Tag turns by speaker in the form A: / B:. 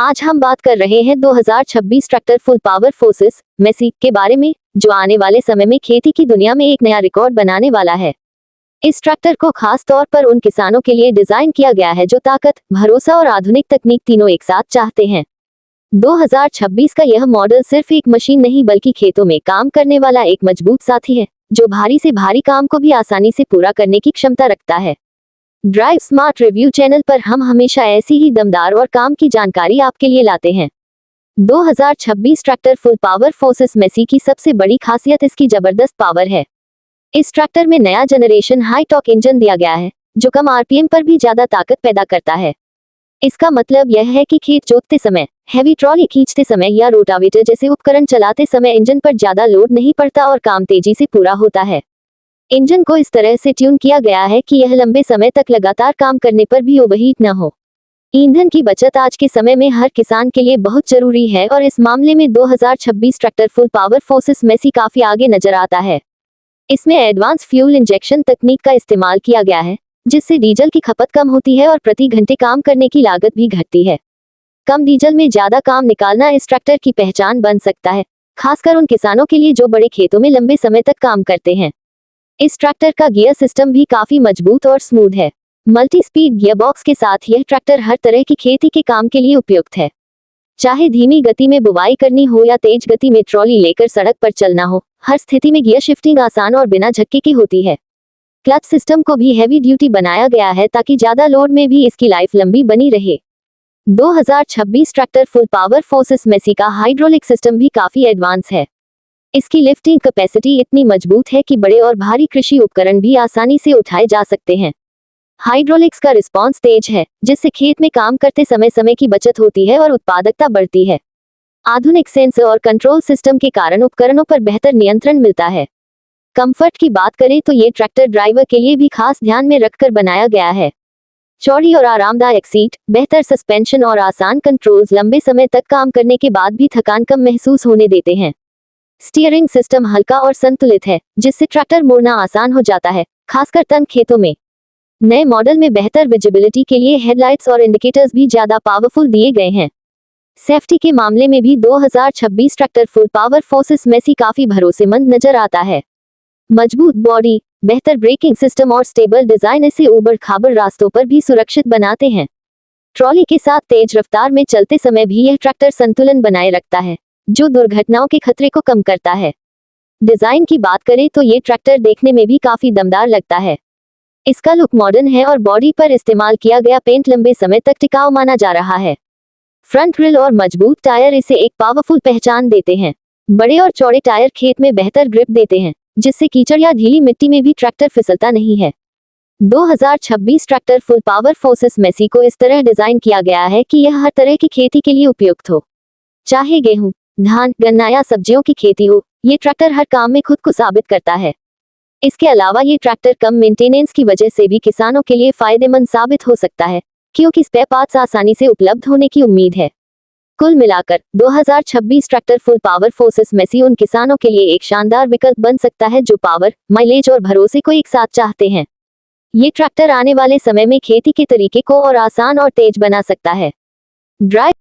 A: आज हम बात कर रहे हैं 2026 tractor full power forces Massey के बारे में, जो आने वाले समय में खेती की दुनिया में एक नया रिकॉर्ड बनाने वाला है। इस ट्रैक्टर को खास तौर पर उन किसानों के लिए डिजाइन किया गया है जो ताकत, भरोसा और आधुनिक तकनीक तीनों एक साथ चाहते हैं। 2026 का यह मॉडल सिर्फ एक मशीन नहीं बल्कि खेतों में काम करने वाला एक मजबूत साथी है, जो भारी से भारी काम को भी आसानी से पूरा करने की क्षमता रखता है। ड्राइव स्मार्ट रिव्यू चैनल पर हम हमेशा ऐसी ही दमदार और काम की जानकारी आपके लिए लाते हैं। 2026 tractor full power forces Massey की सबसे बड़ी खासियत इसकी जबरदस्त पावर है। इस ट्रैक्टर में नया जनरेशन हाई टॉर्क इंजन दिया गया है, जो कम आरपीएम पर भी ज्यादा ताकत पैदा करता है। इसका मतलब यह है कि खेत जोतते समय, हैवी ट्रॉली खींचते समय या रोटावेटर जैसे उपकरण चलाते समय इंजन पर ज्यादा लोड नहीं पड़ता और काम तेजी से पूरा होता है। इंजन को इस तरह से ट्यून किया गया है कि यह लंबे समय तक लगातार काम करने पर भी ओवरहीट न हो। ईंधन की बचत आज के समय में हर किसान के लिए बहुत जरूरी है और इस मामले में 2026 tractor full power forces Massey काफी आगे नजर आता है। इसमें एडवांस फ्यूल इंजेक्शन तकनीक का इस्तेमाल किया गया है, जिससे डीजल की खपत कम होती है और प्रति घंटे काम करने की लागत भी घटती है। कम डीजल में ज्यादा काम निकालना इस ट्रैक्टर की पहचान बन सकता है, खासकर उन किसानों के लिए जो बड़े खेतों में लंबे समय तक काम करते हैं। इस ट्रैक्टर का गियर सिस्टम भी काफी मजबूत और स्मूथ है। मल्टी स्पीड गियरबॉक्स के साथ यह ट्रैक्टर हर तरह की खेती के काम के लिए उपयुक्त है। चाहे धीमी गति में बुवाई करनी हो या तेज गति में ट्रॉली लेकर सड़क पर चलना हो, हर स्थिति में गियर शिफ्टिंग आसान और बिना झटके की होती है। क्लच सिस्टम को भी हैवी ड्यूटी बनाया गया है ताकि ज्यादा लोड में भी इसकी लाइफ लंबी बनी रहे। 2026 tractor full power forces Massey का हाइड्रोलिक सिस्टम भी काफी एडवांस है। इसकी लिफ्टिंग कैपेसिटी इतनी मजबूत है कि बड़े और भारी कृषि उपकरण भी आसानी से उठाए जा सकते हैं। हाइड्रोलिक्स का रिस्पांस तेज है, जिससे खेत में काम करते समय की बचत होती है और उत्पादकता बढ़ती है। आधुनिक सेंसर और कंट्रोल सिस्टम के कारण उपकरणों पर बेहतर नियंत्रण मिलता है। कंफर्ट की बात करें तो ये ट्रैक्टर ड्राइवर के लिए भी खास ध्यान में रखकर बनाया गया है। चौड़ी और आरामदायक सीट, बेहतर सस्पेंशन और आसान कंट्रोल्स लंबे समय तक काम करने के बाद भी थकान कम महसूस होने देते हैं। स्टीयरिंग सिस्टम हल्का और संतुलित है, जिससे ट्रैक्टर मोड़ना आसान हो जाता है, खासकर तंग खेतों में। नए मॉडल में बेहतर विजिबिलिटी के लिए हेडलाइट्स और इंडिकेटर्स भी ज्यादा पावरफुल दिए गए हैं। सेफ्टी के मामले में भी 2026 tractor full power forces Massey काफी भरोसेमंद नजर आता है। मजबूत बॉडी, बेहतर ब्रेकिंग सिस्टम और स्टेबल डिजाइन इसे ऊबड़-खाबड़ रास्तों पर भी सुरक्षित बनाते हैं। ट्रॉली के साथ तेज रफ्तार में चलते समय भी यह ट्रैक्टर संतुलन बनाए रखता है, जो दुर्घटनाओं के खतरे को कम करता है। डिजाइन की बात करें तो ये ट्रैक्टर देखने में भी काफी दमदार लगता है। इसका लुक मॉडर्न है और बॉडी पर इस्तेमाल किया गया पेंट लंबे समय तक टिकाऊ माना जा रहा है। फ्रंट ग्रिल और मजबूत टायर इसे एक पावरफुल पहचान देते हैं। बड़े और चौड़े टायर खेत में बेहतर ग्रिप देते हैं, जिससे कीचड़ या ढीली मिट्टी में भी ट्रैक्टर फिसलता नहीं है। 2026 tractor full power forces Massey को इस तरह डिजाइन किया गया है कि यह हर तरह की खेती के लिए उपयुक्त हो। चाहे गेहूं, धान, गन्ना या सब्जियों की खेती हो, ये ट्रैक्टर हर काम में खुद को साबित करता है। इसके अलावा ये ट्रैक्टर कम मेंटेनेंस की वजह से भी किसानों के लिए फायदेमंद साबित हो सकता है, क्योंकि स्पेयर पार्ट्स आसानी से उपलब्ध होने की उम्मीद है। कुल मिलाकर 2026 tractor full power forces Massey उन किसानों के लिए एक शानदार विकल्प बन सकता है जो पावर, माइलेज और भरोसे को एक साथ चाहते हैं। ये ट्रैक्टर आने वाले समय में खेती के तरीके को और आसान और तेज बना सकता है। ड्राइव